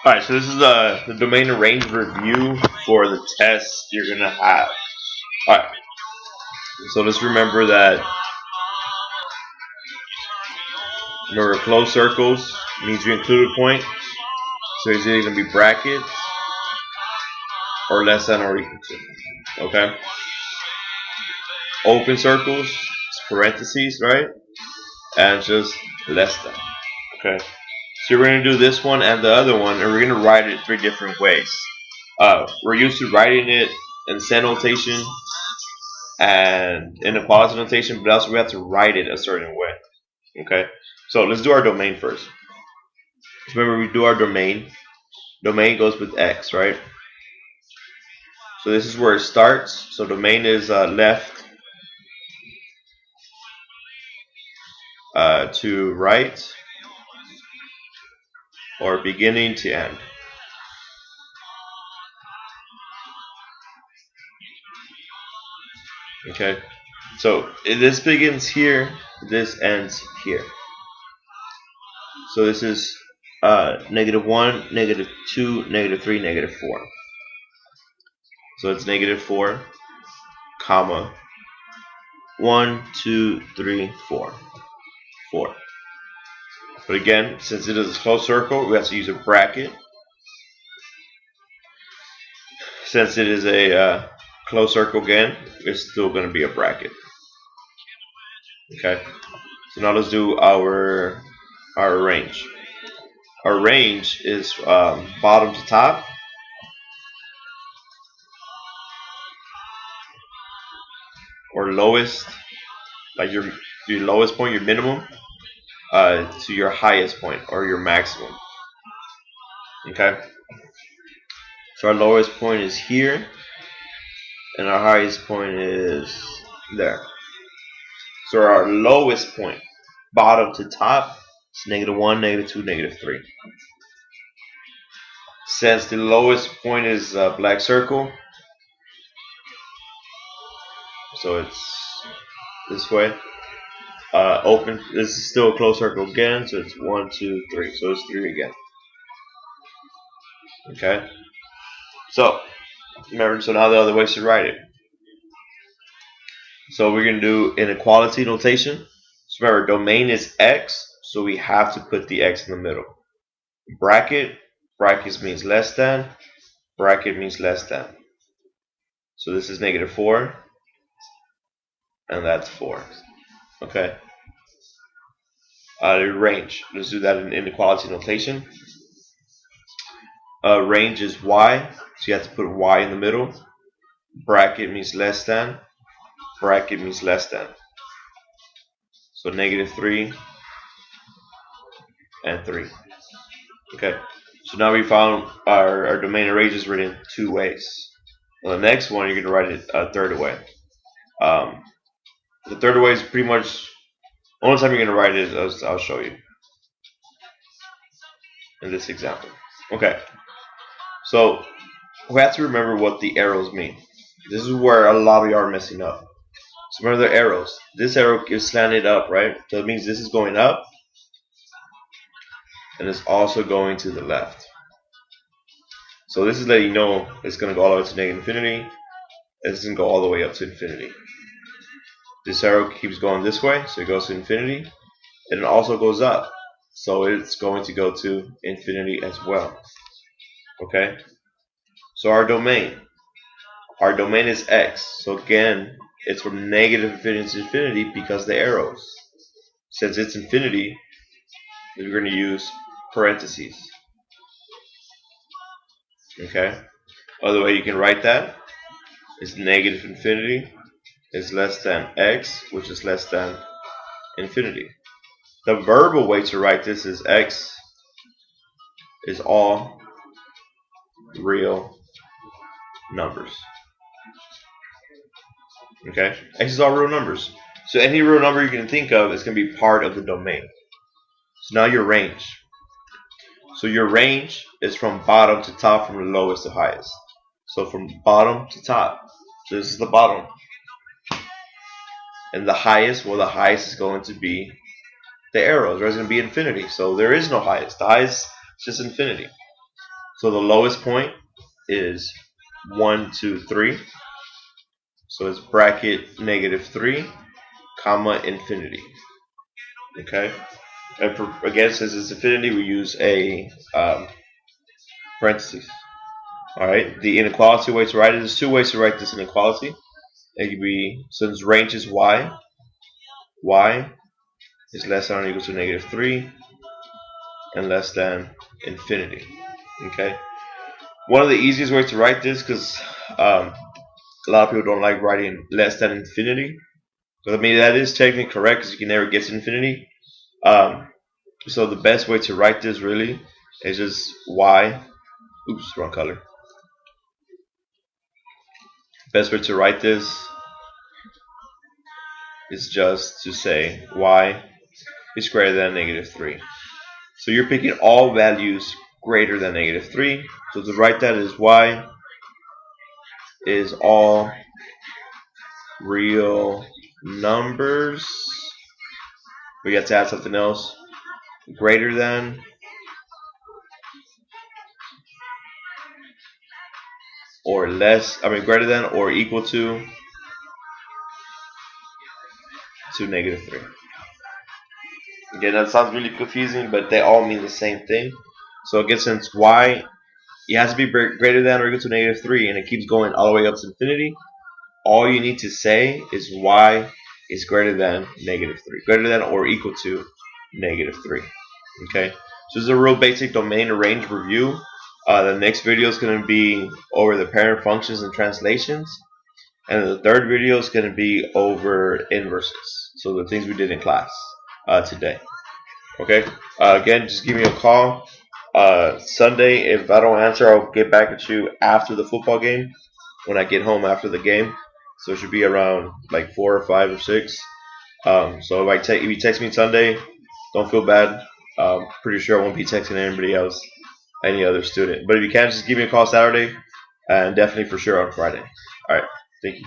Alright, so this is the domain and range review for the test you're going to have. Alright, so just remember that remember closed circles means you include a point. So it's either going to be brackets or less than or equal to. Okay? Open circles, it's parentheses, right? And just less than. Okay? So we're going to do this one and the other one, and we're going to write it 3 different ways. We're used to writing it in set notation and inequality notation, but also we have to write it a certain way. Okay? So let's do our domain first. So remember, we do our domain. Domain goes with x, right? So this is where it starts. So domain is left to right, or beginning to end. Okay, so this begins here, this ends here. So this is -1, -2, -3, -4. So it's -4, comma 1, 2, 3, 4, 4. But again, since it is a closed circle, we have to use a bracket. Since it is a closed circle again, it's still going to be a bracket. Okay, so now let's do our range. Our range is bottom to top. Or lowest, like your lowest point, your minimum, to your highest point or your maximum. Okay, so our lowest point is here, and our highest point is there. So our lowest point, bottom to top, is -1, -2, -3. Since the lowest point is a black circle, so it's this way. Open. This is still a closed circle again, so it's 1, 2, 3. So it's 3 again. Okay. So remember. So now the other ways to write it. So we're gonna do inequality notation. So remember, domain is x, so we have to put the x in the middle. Brackets means less than. Bracket means less than. So this is -4, and that's 4. Okay. The range. Let's do that in inequality notation. Range is y, so you have to put y in the middle. Bracket means less than. Bracket means less than. So -3 and 3. Okay. So now we found our domain and range is written 2 ways. Well, the next one, you're going to write it a third way. The third way is pretty much the only time you're going to write it is I'll show you in this example. Okay. So we have to remember what the arrows mean. This is where a lot of you are messing up. So remember the arrows. This arrow is slanted up, right? So it means this is going up, and it's also going to the left. So this is letting you know it's going to go all the way to -infinity. It's going to go all the way up to infinity. This arrow keeps going this way, so it goes to infinity, and it also goes up, so it's going to go to infinity as well. Okay? So our domain is x. So again, it's from -infinity to infinity because the arrows. Since it's infinity, we're going to use parentheses. Okay? Other way you can write that is -infinity is less than x, which is less than infinity. The verbal way to write this is x is all real numbers. Okay? X is all real numbers. So any real number you can think of is going to be part of the domain. So now your range. So your range is from bottom to top, from the lowest to highest. So from bottom to top. So this is the bottom. And the highest, well, the highest is going to be the arrows, right? It's going to be infinity. So there is no highest. The highest is just infinity. So the lowest point is 1, 2, 3. So it's bracket -3, comma, infinity. Okay? And again, since it's infinity, we use a parentheses. Alright, the inequality way to write it, there's two ways to write this inequality. It could be, since range is y is less than or equal to -3 and less than infinity. Okay? One of the easiest ways to write this, because a lot of people don't like writing less than infinity. But I mean, that is technically correct because you can never get to infinity. So the best way to write this really is just y. Oops, wrong color. Best way to write this is just to say y is greater than -3. So you're picking all values greater than -3. So to write that is y is all real numbers. We have to add something else. Greater than or less, greater than or equal to -3. Again, that sounds really confusing, but they all mean the same thing. So again, since y, it has to be greater than or equal to -3, and it keeps going all the way up to infinity, all you need to say is y is greater than -3, greater than or equal to -3. Okay, so this is a real basic domain range review. The next video is going to be over the parent functions and translations, and the third video is going to be over inverses. So the things we did in class today. Okay, again, just give me a call Sunday. If I don't answer, I'll get back at you after the football game when I get home after the game. So it should be around like 4 or 5 or 6. So if you text me Sunday, don't feel bad. Pretty sure I won't be texting anybody else, any other student. But if you can, just give me a call Saturday, and definitely for sure on Friday. All right, thank you.